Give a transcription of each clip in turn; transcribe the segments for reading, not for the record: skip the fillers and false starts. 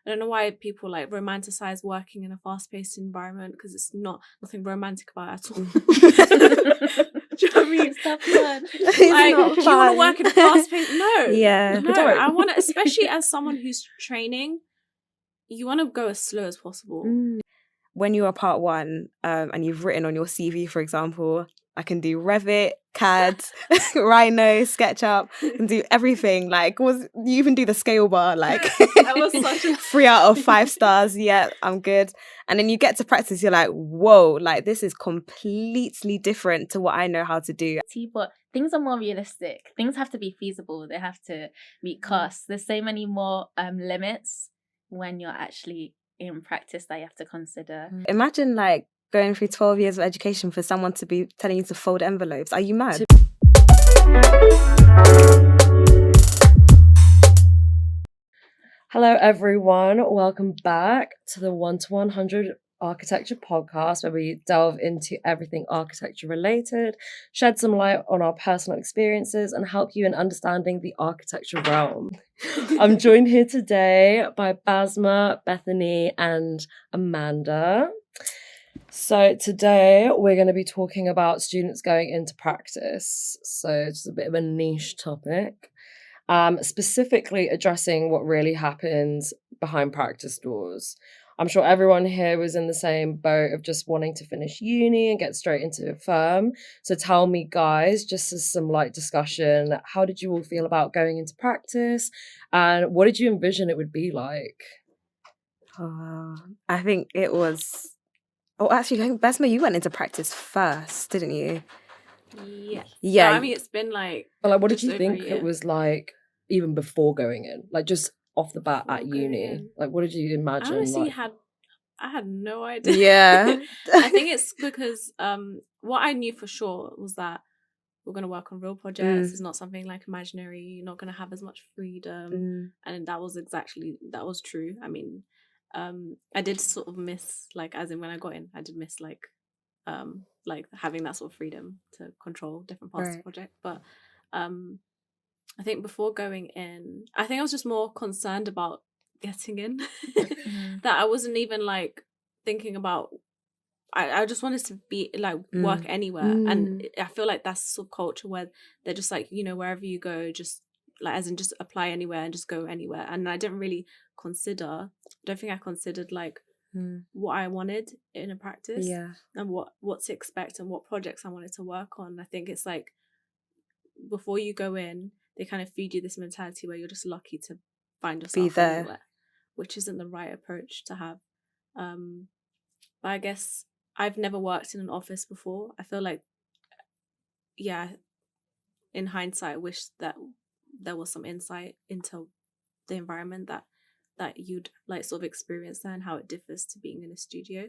I don't know why people like romanticize working in a fast-paced environment, because it's nothing romantic about it at all. Do you know what I mean? It's not fun. Like, not you want to fun. work in a fast-paced? No. Yeah. No, Don't. I want to, especially as someone who's training, you want to go as slow as possible. When you are part one and you've written on your CV, for example, I can do Revit, CAD, Rhino, SketchUp, I can do everything. Like, you even do the scale bar, like That was such a 3 out of 5 stars. Yeah, I'm good. And then you get to practice, you're like, whoa, like this is completely different to what I know how to do. But things are more realistic. Things have to be feasible. They have to meet costs. There's so many more limits when you're actually in practice that you have to consider. Imagine like going through 12 years of education for someone to be telling you to fold envelopes. Are you mad? Hello everyone, welcome back to the 1 to 100 Architecture podcast, where we delve into everything architecture related, shed some light on our personal experiences, and help you in understanding the architecture realm. I'm joined here today by Basma, Bethany, and Amanda. So today we're going to be talking about students going into practice. So it's a bit of a niche topic. Specifically addressing what really happens behind practice doors. I'm sure everyone here was in the same boat of just wanting to finish uni and get straight into a firm. So tell me, guys, just as some light discussion, how did you all feel about going into practice, and what did you envision it would be like? I think it was... Oh, actually, I think Besma, you went into practice first, didn't you? Yes. Yeah. No, I mean, it's been like... But like, what did just you over think a year. it was like even before going in? Like just off the bat Before at going uni? in. Like what did you I imagine? honestly like... I had no idea. Yeah. I think it's because what I knew for sure was that we're going to work on real projects. It's not something like imaginary. You're not going to have as much freedom. And that was true. I mean, I did sort of miss, like, as in when I got in, I did miss like having that sort of freedom to control different parts of the project. But I think before going in, I think I was just more concerned about getting in. That I wasn't even like thinking about. I just wanted to be like work anywhere, and I feel like that's the sort of culture where they're just like, you know, wherever you go, just like, as in just apply anywhere and just go anywhere. And I didn't really consider. I don't think I considered like what I wanted in a practice, and what to expect and what projects I wanted to work on. I think it's like before you go in, they kind of feed you this mentality where you're just lucky to find yourself Be there. anywhere, which isn't the right approach to have. But I guess I've never worked in an office before. I feel like, yeah, in hindsight, I wish that there was some insight into the environment that you'd like sort of experience there and how it differs to being in a studio.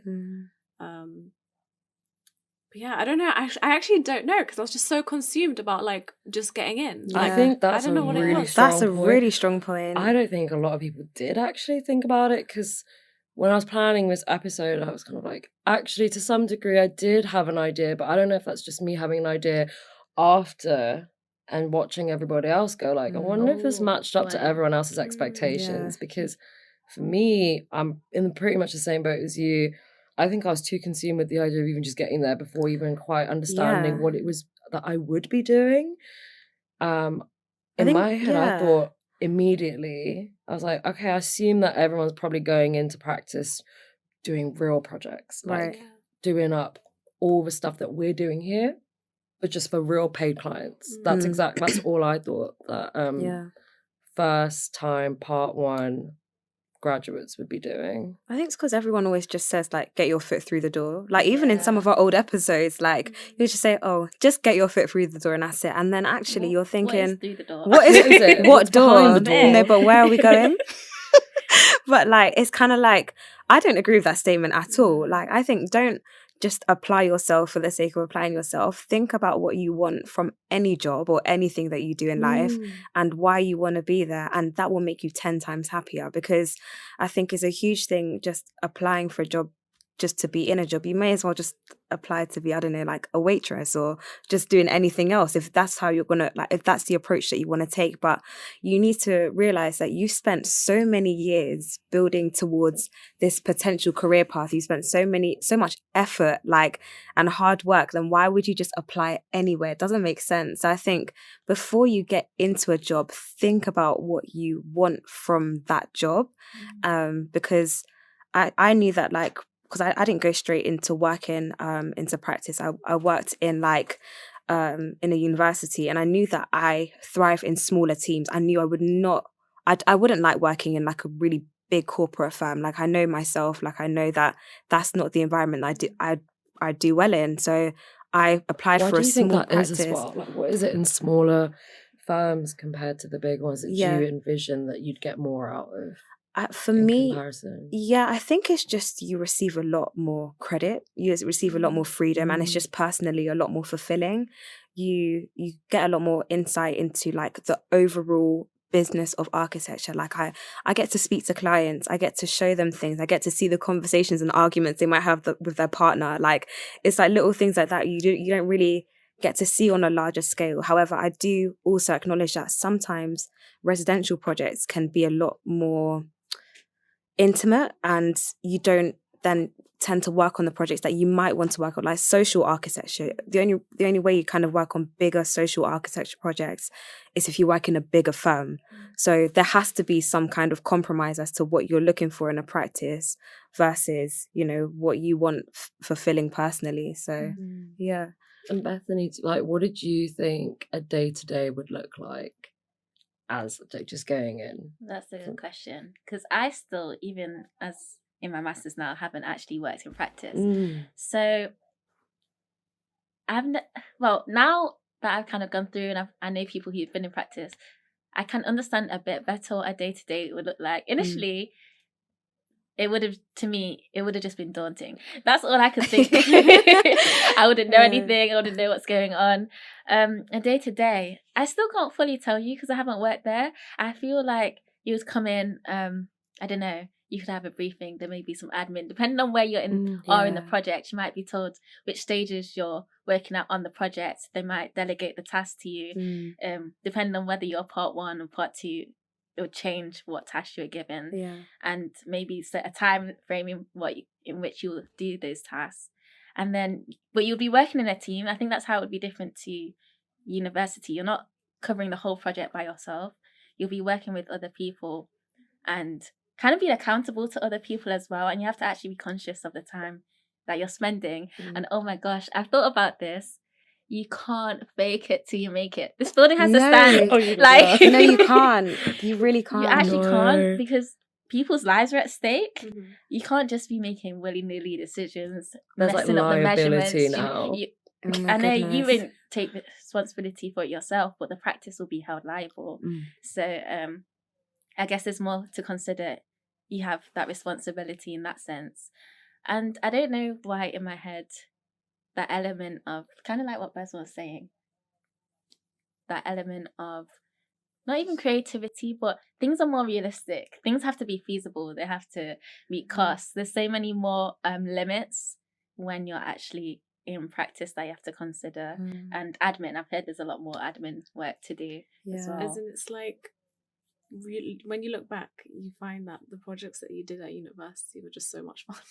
But yeah, I don't know. I actually don't know, because I was just so consumed about like just getting in. Yeah. I think that's I don't know what it really was. strong That's a point. really strong point. I don't think a lot of people did actually think about it, because when I was planning this episode, I was kind of like, actually, to some degree, I did have an idea, but I don't know if that's just me having an idea after and watching everybody else go, like, I wonder if this matched up to everyone else's expectations, because for me, I'm in pretty much the same boat as you. I think I was too consumed with the idea of even just getting there before even quite understanding what it was that I would be doing. In my head, I thought immediately, I was like, okay, I assume that everyone's probably going into practice doing real projects, like doing up all the stuff that we're doing here, but just for real paid clients. That's that's all I thought that first time part one graduates would be doing. I think it's because everyone always just says like, get your foot through the door. Like even in some of our old episodes, like you just say, oh, just get your foot through the door and that's it. And then actually you're thinking, what is through the door? What is it? What What's door? behind the door? No, but where are we going? But like, it's kind of like, I don't agree with that statement at all. Like, I think don't just apply yourself for the sake of applying yourself. Think about what you want from any job or anything that you do in life and why you want to be there. And that will make you 10 times happier, because I think it's a huge thing just applying for a job just to be in a job. You may as well just apply to be, I don't know, like a waitress or just doing anything else, if that's how you're gonna, like, if that's the approach that you want to take. But you need to realize that you spent so many years building towards this potential career path. You spent so much effort, like, and hard work. Then why would you just apply anywhere? It doesn't make sense. So I think before you get into a job, think about what you want from that job. Because I knew that, like, because I didn't go straight into working into practice. I worked in like in a university, and I knew that I thrive in smaller teams. I knew I wouldn't like working in like a really big corporate firm. Like, I know myself, like I know that that's not the environment I do well in. So I applied Why for do a you think small that practice. is as well? Like, what is it in smaller firms compared to the big ones that you envision that you'd get more out of? For in me, comparison? yeah, I think it's just you receive a lot more credit. You receive a lot more freedom, and it's just personally a lot more fulfilling. You get a lot more insight into like the overall business of architecture. Like, I get to speak to clients, I get to show them things, I get to see the conversations and arguments they might have with their partner. Like, it's like little things like that you don't really get to see on a larger scale. However, I do also acknowledge that sometimes residential projects can be a lot more intimate, and you don't then tend to work on the projects that you might want to work on, like social architecture. The only way you kind of work on bigger social architecture projects is if you work in a bigger firm. So there has to be some kind of compromise as to what you're looking for in a practice versus, you know, what you want fulfilling personally. So yeah. And Bethany, like, what did you think a day-to-day would look like as like just going in? That's a good question, because I still, even as in my master's now, haven't actually worked in practice. So well, now that I've kind of gone through and I know people who've been in practice, I can understand a bit better what a day-to-day would look like. Initially, it would have just been daunting. That's all I could think. I wouldn't know anything. I wouldn't know what's going on. A day to day, I still can't fully tell you because I haven't worked there. I feel like you would come in. I don't know. You could have a briefing. There may be some admin, depending on where you're in or in the project. You might be told which stages you're working out on the project. They might delegate the task to you. Depending on whether you're part 1 or part 2. It would change what tasks you're given, and maybe set a time frame in which you'll do those tasks, and then but you'll be working in a team. I think that's how it would be different to university. You're not covering the whole project by yourself. You'll be working with other people and kind of being accountable to other people as well. And you have to actually be conscious of the time that you're spending. And oh my gosh, I've thought about this. You can't fake it till you make it. This building has to stand. Like, no, you can't. You really can't. You actually can't, because people's lives are at stake. You can't just be making willy-nilly decisions. There's like liability now. I know you won't take responsibility for it yourself, but the practice will be held liable. So I guess there's more to consider. You have that responsibility in that sense. And I don't know why in my head that element of, kind of like what Baz was saying, that element of not even creativity, but things are more realistic. Things have to be feasible. They have to meet costs. There's so many more limits when you're actually in practice that you have to consider. And admin, I've heard there's a lot more admin work to do as well. As in, it's like, really, when you look back, you find that the projects that you did at university were just so much fun.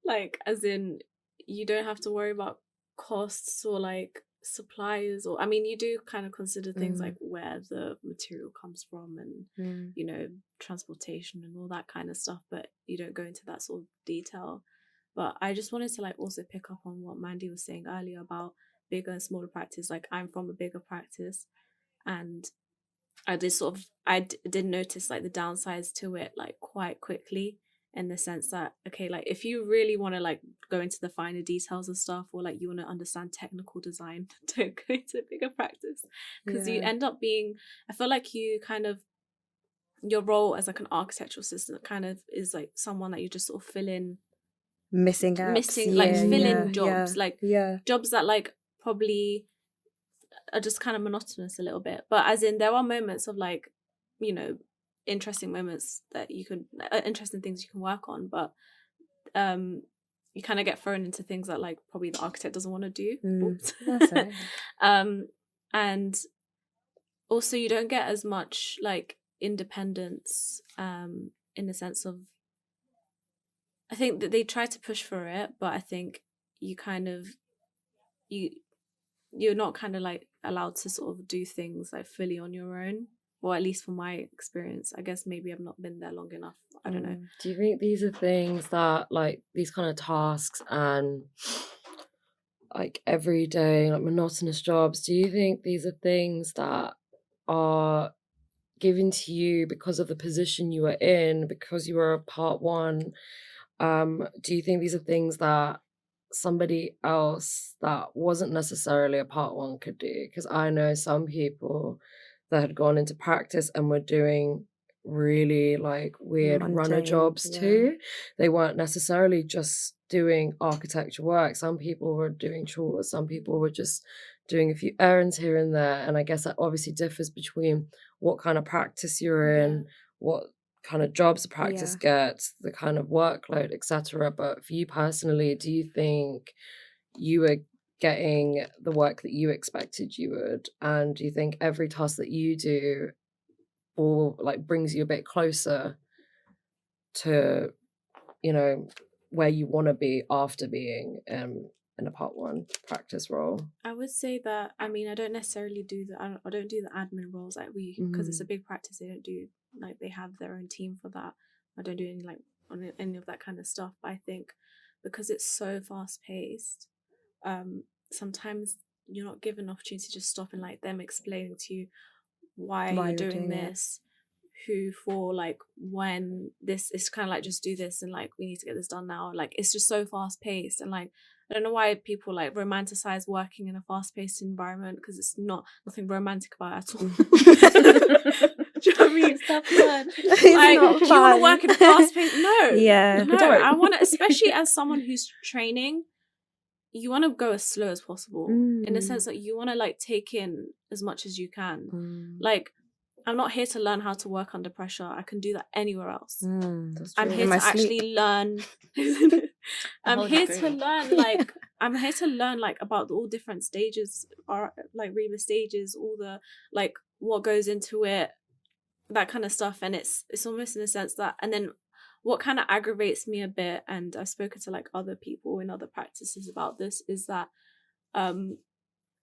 Like, as in, you don't have to worry about costs or like suppliers, or I mean, you do kind of consider things like where the material comes from and you know, transportation and all that kind of stuff, but you don't go into that sort of detail. But I just wanted to like also pick up on what Mandy was saying earlier about bigger and smaller practice. Like, I'm from a bigger practice, and I did notice like the downsides to it like quite quickly, in the sense that, okay, like if you really want to like go into the finer details of stuff, or like you want to understand technical design, don't go into bigger practice, because you end up being, I feel like you kind of, your role as like an architectural assistant kind of is like someone that you just sort of fill in missing jobs, like jobs that like probably are just kind of monotonous a little bit. But as in, there are moments of like, you know, interesting moments that you can interesting things you can work on, but you kind of get thrown into things that like probably the architect doesn't want to do. Oops. That's right. And also you don't get as much like independence in the sense of, I think that they try to push for it, but I think you kind of you're not kind of like allowed to sort of do things like fully on your own, or at least from my experience. I guess maybe I've not been there long enough. I don't know. Do you think these are things that, like, these kind of tasks and like everyday, like monotonous jobs, do you think these are things that are given to you because of the position you were in, because you were a part one? Do you think these are things that somebody else that wasn't necessarily a part one could do? Because I know some people that had gone into practice and were doing really like weird runner Mundane, jobs yeah. too. They weren't necessarily just doing architecture work. Some people were doing chores, some people were just doing a few errands here and there. And I guess that obviously differs between what kind of practice you're in, what kind of jobs practice gets, the kind of workload, etc. But for you personally, do you think you were getting the work that you expected you would? And do you think every task that you do or like brings you a bit closer to, you know, where you want to be after being in a part one practice role? I would say that, I mean, I don't necessarily do I don't do the admin roles like because it's a big practice. They don't do, like, they have their own team for that. I don't do any like on any of that kind of stuff. But I think because it's so fast paced, sometimes you're not given an opportunity to just stop and like them explaining to you why you're doing this, who for, like when this is kind of like just do this and like we need to get this done now. Like it's just so fast paced, and like I don't know why people like romanticize working in a fast paced environment, because it's nothing romantic about it at all. Do you know what I mean? Stop fun. Like, do you want to work in a fast paced? No. Yeah. No, I want to, especially as someone who's training, you want to go as slow as possible, in the sense that you want to like take in as much as you can. Like, I'm not here to learn how to work under pressure. I can do that anywhere else. I'm here to actually learn. I'm here to learn like about all different stages, are like Reba stages, all the like what goes into it, that kind of stuff. And it's almost in a sense that, and then what kind of aggravates me a bit, and I've spoken to like other people in other practices about this, is that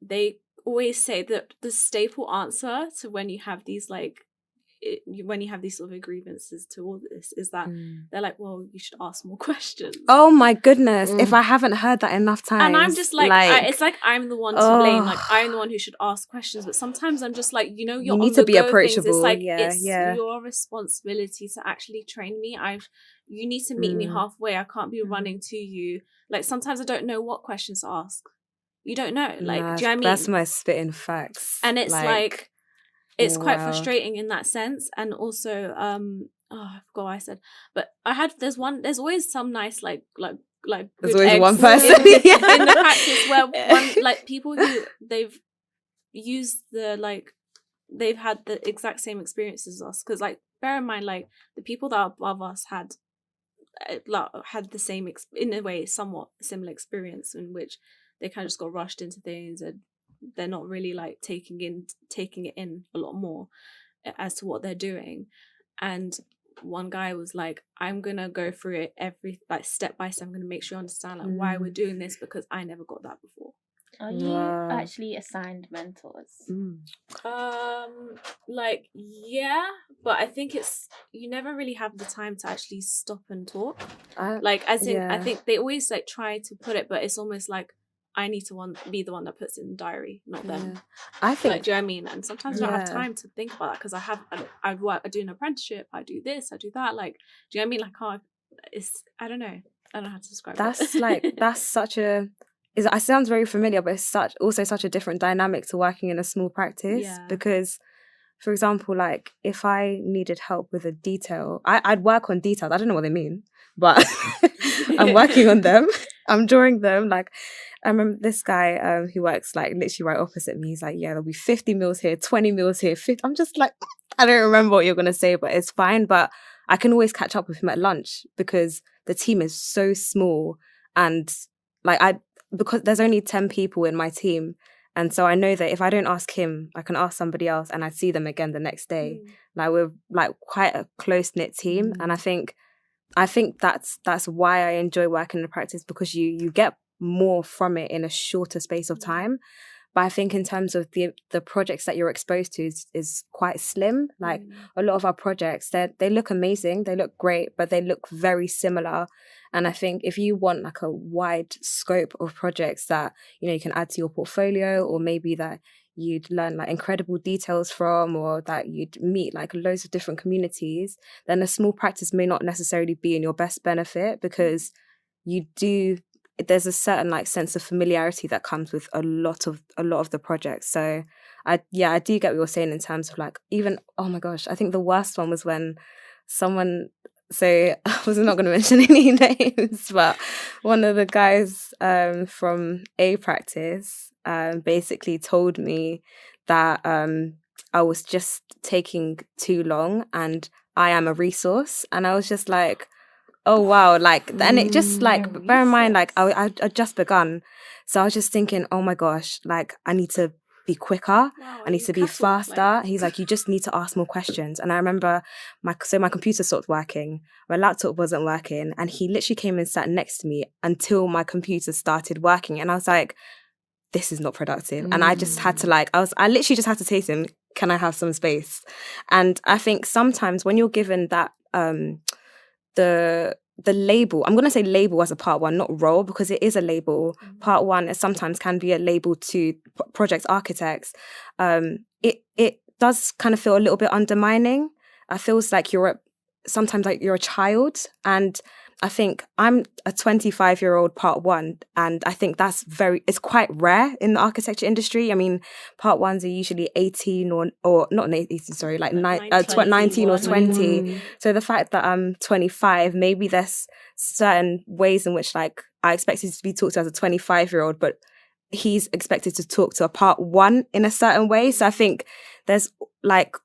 they always say that the staple answer to when you have these like when you have these sort of grievances to all this is that they're like, well, you should ask more questions. Oh my goodness, if I haven't heard that enough times. And I'm just like it's like I'm the one to blame, like I'm the one who should ask questions. But sometimes I'm just like, you need to be approachable. It's like it's your responsibility to actually train me. You need to meet me halfway. I can't be running to you. Like sometimes I don't know what questions to ask. You don't know, like, do you know what I mean? That's my spitting facts. And it's like it's quite frustrating in that sense. And also, I forgot what I said, but there's always some nice like there's always one person in the practice where one, like people who they've used they've had the exact same experiences as us. Because like bear in mind, like the people that are above us had the same in a way somewhat similar experience, in which they kind of just got rushed into things and they're not really like taking it in a lot more as to what they're doing. And one guy was like, I'm gonna go through it every like step by step. I'm gonna make sure you understand like why we're doing this, because I never got that before. Are you actually assigned mentors? Like, yeah, but I think you never really have the time to actually stop and talk. I think they always like try to put it, but it's almost like I need to be the one that puts it in the diary, not them. I think, like, do you know what I mean? And sometimes I don't have time to think about that, because I do an apprenticeship, I do this, I do that. Like, do you know what I mean? Like, I don't know how to describe it. That's such a. It sounds very familiar, but it's also such a different dynamic to working in a small practice. Yeah. Because, for example, like if I needed help with a detail, I'd work on details. I don't know what they mean, but I'm working on them. I'm drawing them. Like, I remember this guy who works like literally right opposite me. He's like, yeah, there'll be 50 mils here, 20 mils here, 50. I'm just like, I don't remember what you're going to say, but it's fine. But I can always catch up with him at lunch because the team is so small. And like because there's only 10 people in my team, and so I know that if I don't ask him, I can ask somebody else, and I see them again the next day. Like we're like quite a close knit team, and I think that's why I enjoy working in the practice, because you get more from it in a shorter space of time. But I think in terms of the projects that you're exposed to is quite slim. Like a lot of our projects, they look amazing, they look great, but they look very similar. And I think if you want like a wide scope of projects that, you know, you can add to your portfolio, or maybe that you'd learn like incredible details from, or that you'd meet like loads of different communities, then a small practice may not necessarily be in your best benefit, because there's a certain like sense of familiarity that comes with a lot of the projects. So I do get what you're saying in terms of like, even, oh my gosh, I think the worst one was when someone, so I was not going to mention any names, but one of the guys from a practice basically told me that I was just taking too long and I am a resource. And I was just like, oh wow, like, and it just like, bear in mind, like I just begun, so I was just thinking, oh my gosh, like I need to be quicker, I need to be faster. He's like, you just need to ask more questions. And I remember my computer stopped working, my laptop wasn't working, and he literally came and sat next to me until my computer started working, and I was like, this is not productive. And I just had to like, I literally just had to say to him, can I have some space? And I think sometimes when you're given that the label, I'm going to say label as a part one, not role, because it is a label. Part one sometimes can be a label to project architects. It does kind of feel a little bit undermining. It feels like sometimes like you're a child. And I think I'm a 25-year-old part one, and I think it's quite rare in the architecture industry. I mean, part ones are usually 18 or not 18, sorry, like 19 or 20. So the fact that I'm 25, maybe there's certain ways in which like I expected to be talked to as a 25-year-old, but he's expected to talk to a part one in a certain way. So I think there's like,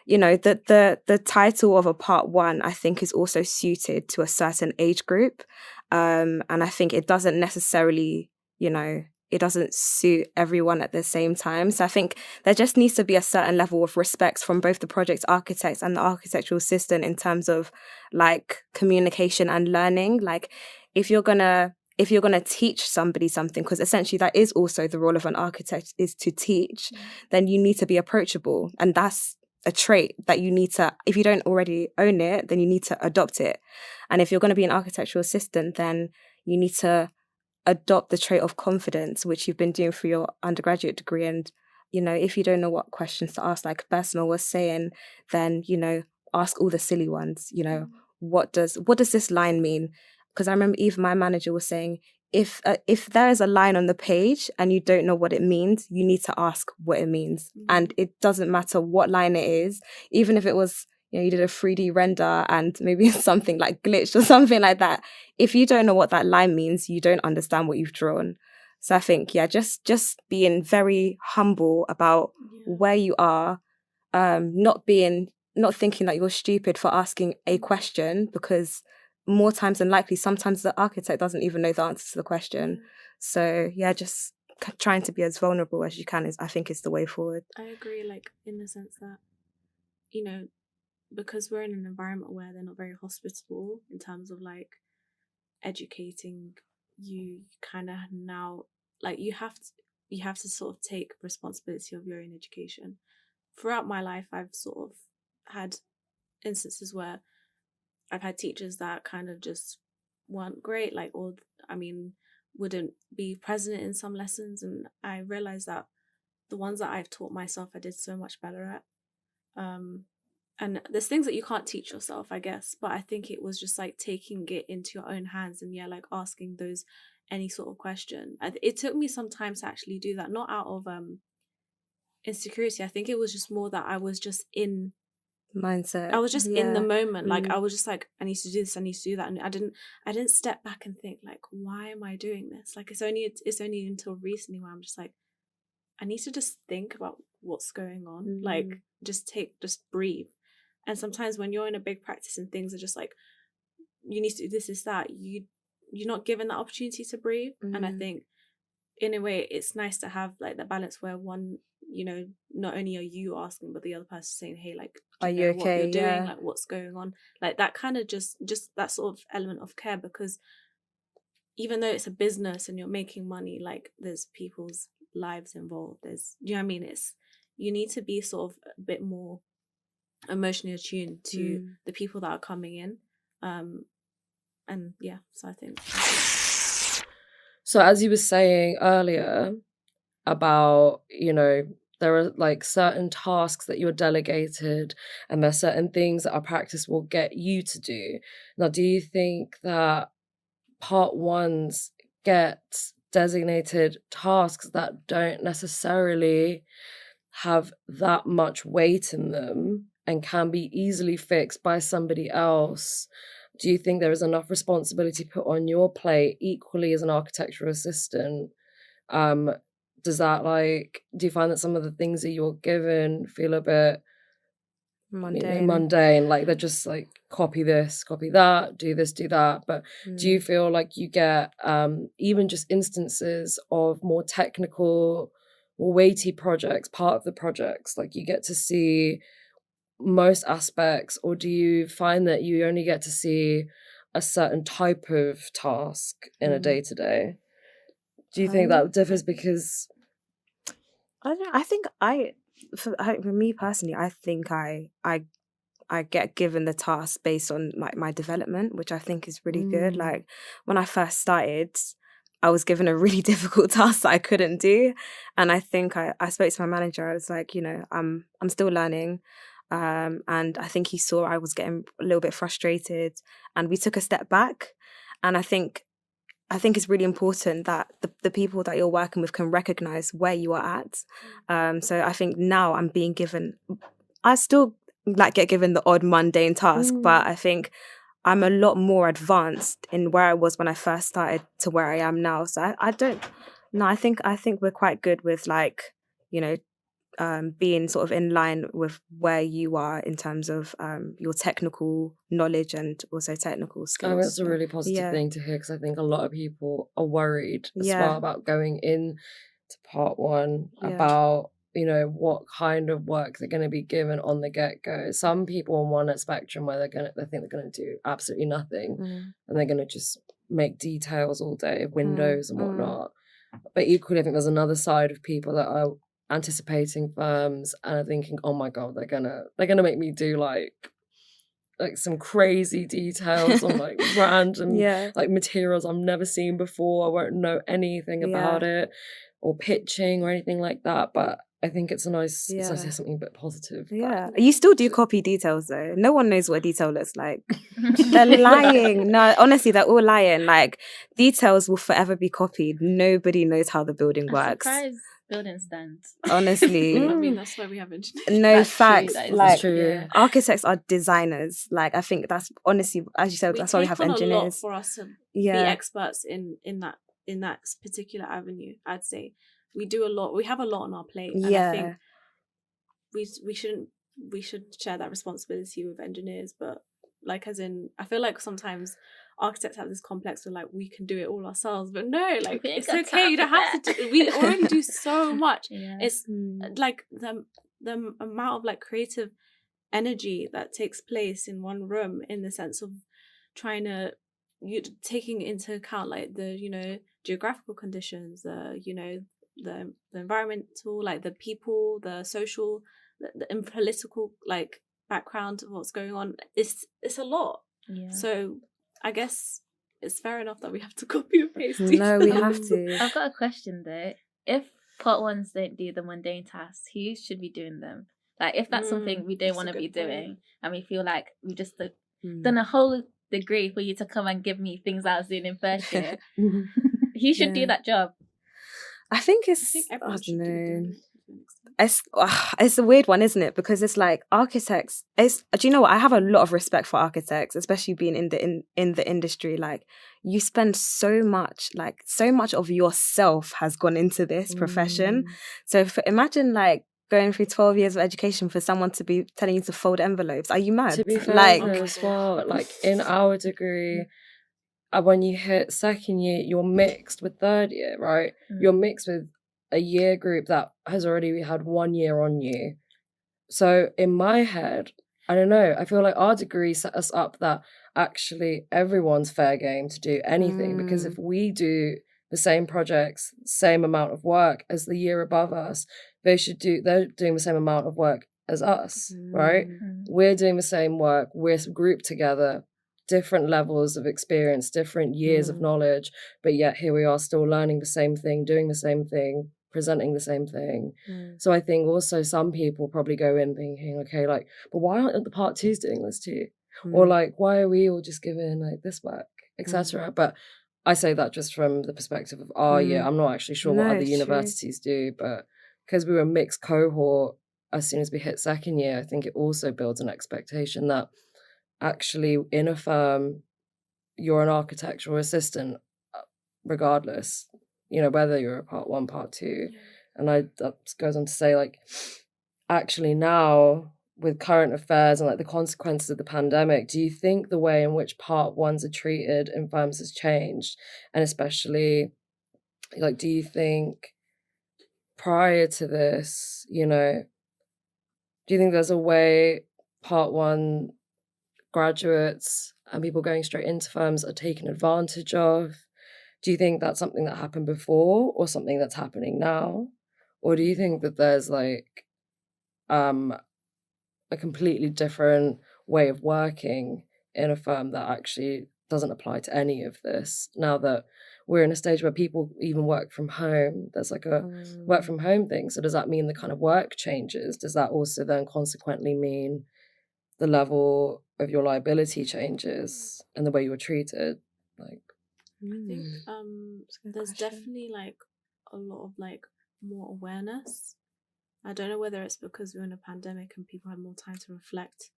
you know, the title of a part one, I think, is also suited to a certain age group. And I think it doesn't necessarily, you know, it doesn't suit everyone at the same time. So I think there just needs to be a certain level of respect from both the project architects and the architectural assistant in terms of like communication and learning. Like if you're gonna teach somebody something, because essentially that is also the role of an architect, is to teach, then you need to be approachable. And that's a trait that you need to, if you don't already own it, then you need to adopt it. And if you're going to be an architectural assistant, then you need to adopt the trait of confidence, which you've been doing for your undergraduate degree. And, you know, if you don't know what questions to ask, like Basma was saying, then, you know, ask all the silly ones. You know, what does this line mean? Because I remember even my manager was saying, if there is a line on the page and you don't know what it means, you need to ask what it means. And it doesn't matter what line it is, even if it was, you know, you did a 3D render and maybe something like glitched or something like that. If you don't know what that line means, you don't understand what you've drawn. So I think, just being very humble about where you are, not thinking that you're stupid for asking a question, because more times than likely, sometimes the architect doesn't even know the answer to the question. So just trying to be as vulnerable as you can I think is the way forward. I agree, like in the sense that, you know, because we're in an environment where they're not very hospitable in terms of like educating you, kind of now like you have to sort of take responsibility of your own education. Throughout my life, I've sort of had instances where I've had teachers that kind of just weren't great, like, or I mean, wouldn't be present in some lessons, and I realized that the ones that I've taught myself, I did so much better at. And there's things that you can't teach yourself, I guess, but I think it was just like taking it into your own hands and like asking those any sort of question. It took me some time to actually do that, not out of insecurity. I think it was just more that I was just in mindset. I was just in the moment. Like I was just like, I need to do this, I need to do that. And I didn't step back and think like, why am I doing this? Like it's only until recently where I'm just like, I need to just think about what's going on. Like just breathe. And sometimes when you're in a big practice and things are just like, you need to do this, that, you you're not given that opportunity to breathe. And I think in a way it's nice to have like that balance where one, you know, not only are you asking, but the other person saying, hey, like, do Are you you know what okay? you're doing? Yeah. Like, what's going on? Like that kind of just that sort of element of care, because even though it's a business and you're making money, like there's people's lives involved. There's, do you know what I mean? It's, you need to be sort of a bit more emotionally attuned to the people that are coming in. And yeah, so I think. So as you were saying earlier about, you know, there are like certain tasks that you're delegated and there's certain things that our practice will get you to do. Now, do you think that part ones get designated tasks that don't necessarily have that much weight in them and can be easily fixed by somebody else? Do you think there is enough responsibility put on your plate equally as an architectural assistant? Does that like, do you find that some of the things that you're given feel a bit mundane, like they're just like copy this, copy that, do this, do that? But do you feel like you get even just instances of more technical or weighty projects, part of the projects, like you get to see most aspects, or do you find that you only get to see a certain type of task in a day-to-day? Do you think that differs? Because I don't know. I think for me personally, I think I get given the task based on like my development, which I think is really good. Like when I first started, I was given a really difficult task that I couldn't do, and I think I spoke to my manager. I was like, you know, I'm still learning, and I think he saw I was getting a little bit frustrated, and we took a step back, and I think it's really important that the people that you're working with can recognize where you are at. So I think now I'm being given, I still like get given the odd mundane task, but I think I'm a lot more advanced in where I was when I first started to where I am now. So I don't, no, I think we're quite good with like, you know, being sort of in line with where you are in terms of your technical knowledge and also technical skills. Oh, that's a really positive thing to hear, because I think a lot of people are worried as well about going in to part one, about, you know, what kind of work they're going to be given on the get-go. Some people on one spectrum where they think they're going to do absolutely nothing and they're going to just make details all day, windows and whatnot. But equally, I think there's another side of people that are anticipating firms and are thinking, oh my god, they're gonna make me do like some crazy details on like random like materials I've never seen before. I won't know anything about it or pitching or anything like that. But I think it's nice to hear something a bit positive. Yeah, you still do copy details though. No one knows what a detail looks like. They're lying. No, honestly, they're all lying. Like details will forever be copied. Nobody knows how the building works. Building stands. Honestly. I mean, that's why we have engineers. No, That's facts. true, Like true. architects are designers. Like I think that's honestly, as you said, that's why we have engineers. A lot for us to be experts in that particular avenue. I'd say we do a lot. We have a lot on our plate. And I think we should share that responsibility with engineers. But like, as in, I feel like sometimes architects have this complex where like we can do it all ourselves, but no, like it's okay, you don't have to do, we already do so much. It's like the amount of like creative energy that takes place in one room, in the sense of trying to taking into account like the, you know, geographical conditions, the environmental, like the people, the social, the political like background of what's going on. It's a lot. So I guess it's fair enough that we have to copy and paste. No, we have to. I've got a question though. If part ones don't do the mundane tasks, who should be doing them? Like if that's something we don't want to be doing, and we feel like we just done a whole degree for you to come and give me things I was doing in first year, who should do that job? I think everyone should do it. It's a weird one, isn't it? Because it's like architects. Do you know what? I have a lot of respect for architects, especially being in the industry. Like you spend so much of yourself has gone into this profession. So imagine like going through 12 years of education for someone to be telling you to fold envelopes. Are you mad? To be fair, like as well, like in our degree, when you hit second year, you're mixed with third year, right? You're mixed with a year group that has already had 1 year on you. So in my head, I don't know, I feel like our degree set us up that actually everyone's fair game to do anything, because if we do the same projects, same amount of work as the year above us, they're doing the same amount of work as us, right? We're doing the same work, we're grouped together, different levels of experience, different years of knowledge, but yet here we are still learning the same thing, doing the same thing, presenting the same thing. So I think also some people probably go in thinking, okay, like, but why aren't the part twos doing this too? Or like, why are we all just given like this work, etc. But I say that just from the perspective of I'm not actually sure what other universities do, but because we were a mixed cohort, as soon as we hit second year, I think it also builds an expectation that actually in a firm, you're an architectural assistant regardless, you know, whether you're a part one, part two. And that goes on to say, like, actually now with current affairs and like the consequences of the pandemic, do you think the way in which part ones are treated in firms has changed? And especially, like, do you think prior to this, you know, do you think there's a way part one graduates and people going straight into firms are taken advantage of? Do you think that's something that happened before or something that's happening now? Or do you think that there's like a completely different way of working in a firm that actually doesn't apply to any of this, now that we're in a stage where people even work from home? There's like a work from home thing. So does that mean the kind of work changes? Does that also then consequently mean the level of your liability changes and the way you're treated? Like, I think there's definitely like a lot of like more awareness. I don't know whether it's because we're in a pandemic and people had more time to reflect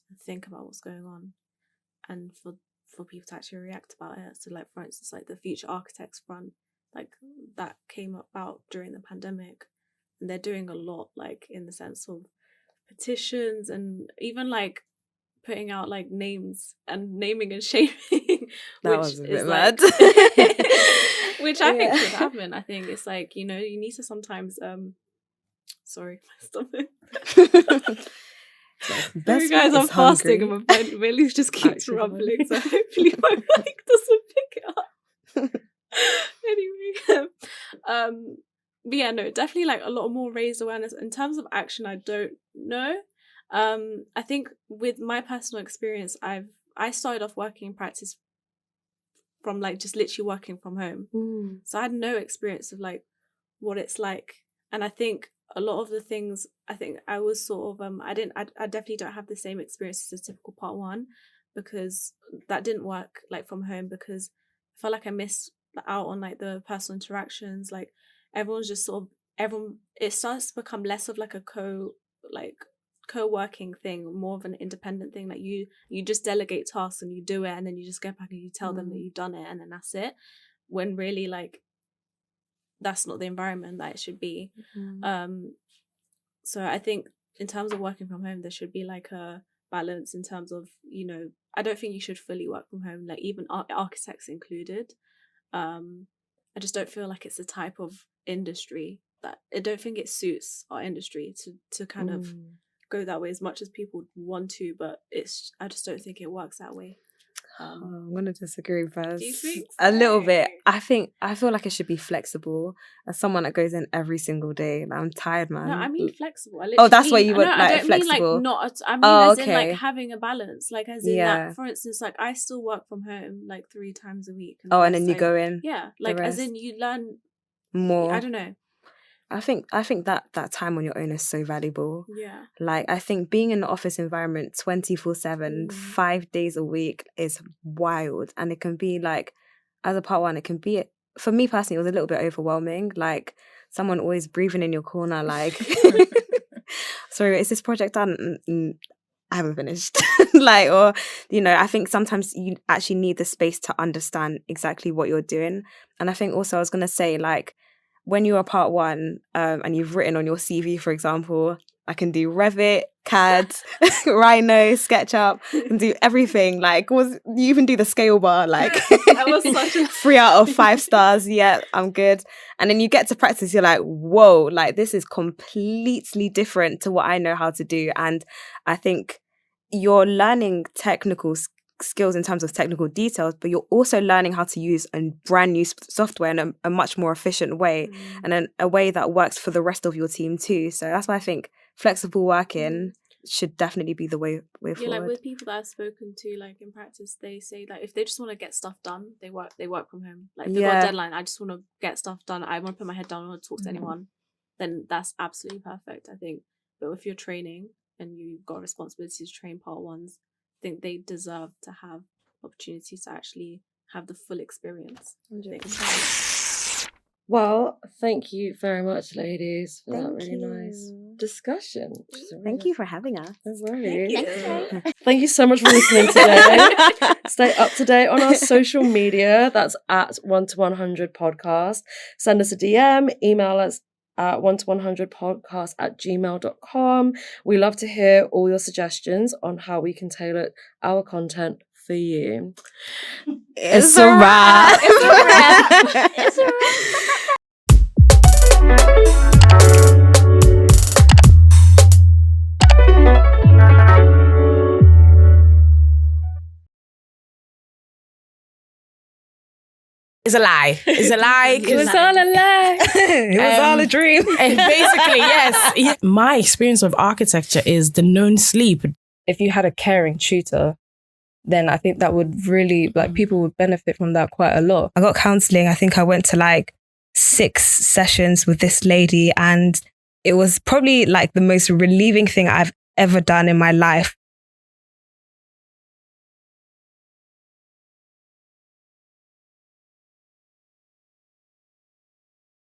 and think about what's going on, and for people to actually react about it. So like, for instance, like the Future Architects Front, like that came about during the pandemic, and they're doing a lot, like in the sense of petitions and even like putting out like names and naming and shaming, That was a bit like, mad. which I think should happen. I think it's like, you know, you need to sometimes sorry, my stomach. Sorry guys, I'm fasting and my belly just keeps rumbling, so hopefully my mic doesn't pick it up. Anyway, but yeah, no, definitely like a lot more raised awareness. In terms of action, I don't know. I think with my personal experience, I started off working in practice from like just literally working from home. So I had no experience of like what it's like. And I think a lot of the things, I think I was sort of, I definitely don't have the same experience as a typical part one, because that didn't work like from home, because I felt like I missed out on like the personal interactions. Like everyone's just sort of, it starts to become less of like a co-working thing, more of an independent thing. Like you just delegate tasks and you do it, and then you just get back and you tell them that you've done it, and then that's it, when really like that's not the environment that it should be. So I think in terms of working from home, there should be like a balance in terms of, you know, I don't think you should fully work from home, like even architects included. I just don't feel like it's a type of industry that, I don't think it suits our industry to kind of go that way as much as people want to, but I just don't think it works that way. I'm gonna disagree first. Do you think a little bit? I feel like it should be flexible. As someone that goes in every single day, like, I'm tired, man. No, I mean flexible. That's what you would like. I don't flexible. mean like not. I mean as in like having a balance, like as in that. For instance, like I still work from home like 3 times a week. And then you go in. Yeah, like as in you learn more. I don't know. I think that time on your own is so valuable. Yeah. Like, I think being in the office environment 24/7, 5 days a week is wild. And it can be like, as a part one, it can be, for me personally, it was a little bit overwhelming. Like, someone always breathing in your corner, like, sorry, is this project done? I haven't finished. Like, or, you know, I think sometimes you actually need the space to understand exactly what you're doing. And I think also I was going to say, like, when you're a part one and you've written on your CV, for example, I can do Revit, CAD, Rhino, SketchUp. I can do everything. Like, you even do the scale bar? Like, that was such a 3 out of 5 stars. Yeah, I'm good. And then you get to practice, you're like, whoa, like this is completely different to what I know how to do. And I think you're learning technical skills in terms of technical details, but you're also learning how to use a brand new software in a much more efficient way, and a way that works for the rest of your team too. So that's why I think flexible working should definitely be the way forward. Like with people that I've spoken to, like in practice, they say like if they just want to get stuff done, they work from home. Like if they've got a deadline, I just want to get stuff done, I want to put my head down, I want to talk to anyone, then that's absolutely perfect, I think. But if you're training and you've got responsibilities to train part ones, I think they deserve to have opportunities to actually have the full experience. Well, thank you very much, ladies, for that really you. nice discussion. Thank you for having us. No worries. Thank you. Thank you so much for listening today. Stay up to date on our social media. That's at 1to100 podcast. Send us a DM, email us at 1to100podcast@gmail.com. We love to hear all your suggestions on how we can tailor our content for you. It's a wrap. It's a wrap. It's a wrap. It's a lie. It's a lie. It was all a lie. It was all a dream. Basically, yes. My experience of architecture is the known sleep. If you had a caring tutor, then I think that would really, like, people would benefit from that quite a lot. I got counselling. I think I went to like 6 sessions with this lady, and it was probably like the most relieving thing I've ever done in my life.